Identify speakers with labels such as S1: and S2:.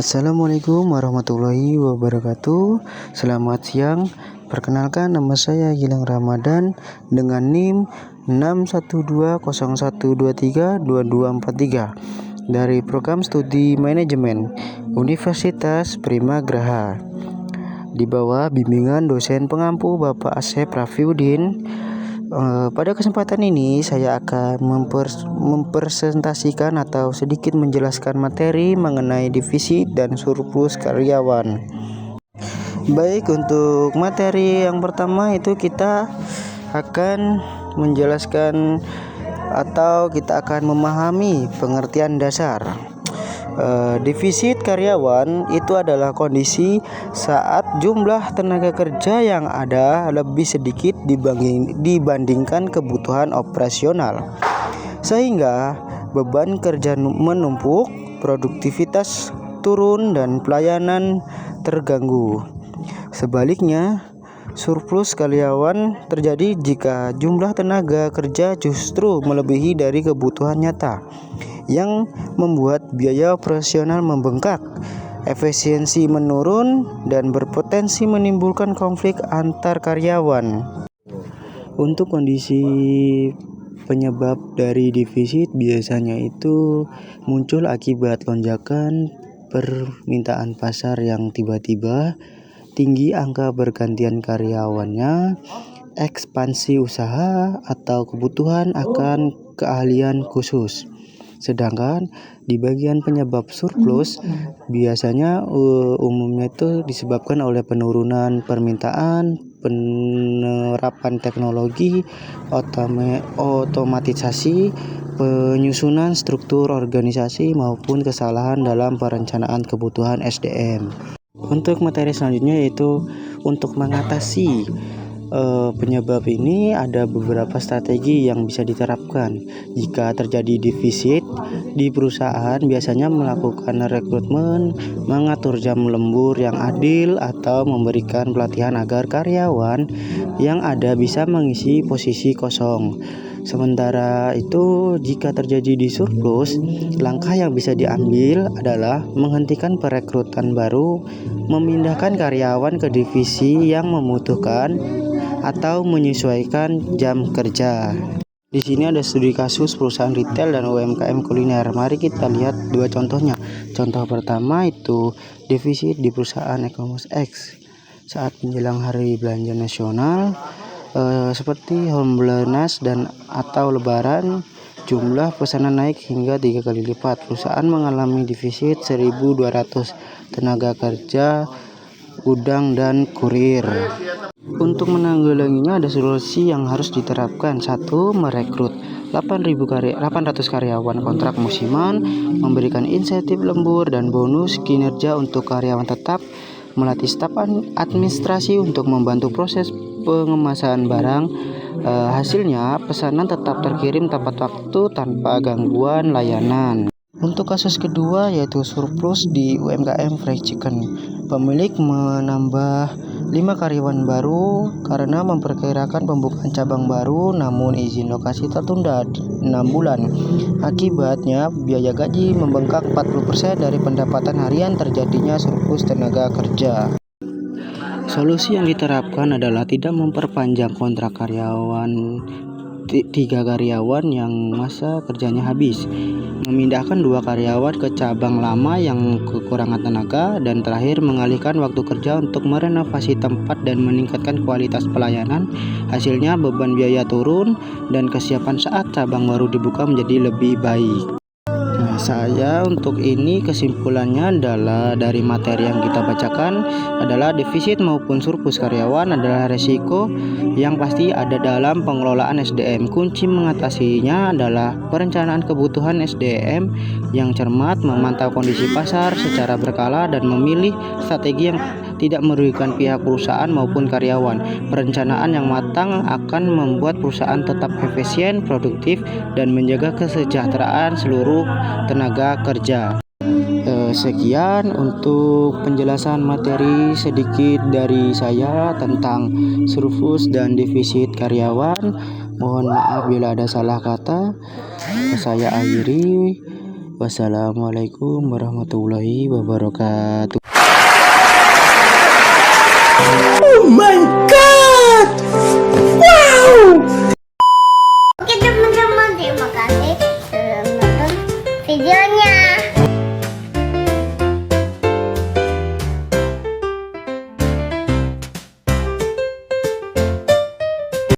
S1: Assalamualaikum warahmatullahi wabarakatuh. Selamat siang. Perkenalkan, nama saya Gilang Ramadan dengan NIM 61201232243 dari Program Studi Manajemen Universitas Primagraha di bawah bimbingan dosen pengampu Bapak Asep Rafiuddin. Pada kesempatan ini saya akan mempresentasikan atau sedikit menjelaskan materi mengenai defisit dan surplus karyawan. Baik, untuk materi yang pertama itu kita akan menjelaskan atau kita akan memahami pengertian dasar. Defisit karyawan itu adalah kondisi saat jumlah tenaga kerja yang ada lebih sedikit dibandingkan kebutuhan operasional, sehingga beban kerja menumpuk, produktivitas turun, dan pelayanan terganggu. Sebaliknya, surplus karyawan terjadi jika jumlah tenaga kerja justru melebihi dari kebutuhan nyata, yang membuat biaya operasional membengkak, efisiensi menurun, dan berpotensi menimbulkan konflik antar karyawan. Untuk kondisi penyebab dari defisit biasanya itu muncul akibat lonjakan permintaan pasar yang tiba-tiba, tinggi angka bergantian karyawannya, ekspansi usaha, atau kebutuhan akan keahlian khusus. Sedangkan di bagian penyebab surplus biasanya umumnya itu disebabkan oleh penurunan permintaan, penerapan teknologi, otomatisasi, penyusunan struktur organisasi, maupun kesalahan dalam perencanaan kebutuhan SDM. Untuk materi selanjutnya yaitu untuk mengatasi penyebab ini ada beberapa strategi yang bisa diterapkan. Jika terjadi defisit di perusahaan, biasanya melakukan rekrutmen, mengatur jam lembur yang adil, atau memberikan pelatihan agar karyawan yang ada bisa mengisi posisi kosong. Sementara itu, jika terjadi di surplus, langkah yang bisa diambil adalah menghentikan perekrutan baru, memindahkan karyawan ke divisi yang membutuhkan, atau menyesuaikan jam kerja. Di sini ada studi kasus perusahaan retail dan UMKM kuliner. Mari kita lihat dua contohnya. Contoh pertama itu defisit di perusahaan e-commerce X saat menjelang hari belanja nasional, seperti Harbolnas dan atau Lebaran. Jumlah pesanan naik hingga 3 kali lipat. Perusahaan mengalami defisit 1.200 tenaga kerja, gudang, dan kurir. Untuk menanggulanginya ada solusi yang harus diterapkan. 1. Merekrut 800 karyawan kontrak musiman, memberikan insentif lembur dan bonus kinerja untuk karyawan tetap, melatih staf administrasi untuk membantu proses pengemasan barang. Hasilnya pesanan tetap terkirim tepat waktu tanpa gangguan layanan. Untuk kasus kedua yaitu surplus di UMKM Fried Chicken. Pemilik menambah 5 karyawan baru karena memperkirakan pembukaan cabang baru, namun izin lokasi tertunda 6 bulan. Akibatnya biaya gaji membengkak 40% dari pendapatan harian, terjadinya surplus tenaga kerja. Solusi yang diterapkan adalah tidak memperpanjang kontrak karyawan 3 karyawan yang masa kerjanya habis, memindahkan 2 karyawan ke cabang lama yang kekurangan tenaga, dan terakhir mengalihkan waktu kerja untuk merenovasi tempat dan meningkatkan kualitas pelayanan. Hasilnya beban biaya turun dan kesiapan saat cabang baru dibuka menjadi lebih baik. Saya untuk ini kesimpulannya adalah dari materi yang kita bacakan adalah defisit maupun surplus karyawan adalah resiko yang pasti ada dalam pengelolaan SDM. Kunci mengatasinya adalah perencanaan kebutuhan SDM yang cermat, memantau kondisi pasar secara berkala, dan memilih strategi yang tidak merugikan pihak perusahaan maupun karyawan. Perencanaan yang matang akan membuat perusahaan tetap efisien, produktif, dan menjaga kesejahteraan seluruh tenaga kerja. Sekian untuk penjelasan materi sedikit dari saya tentang surplus dan defisit karyawan. Mohon maaf bila ada salah kata. Saya akhiri. Wassalamualaikum warahmatullahi wabarakatuh.
S2: Oh my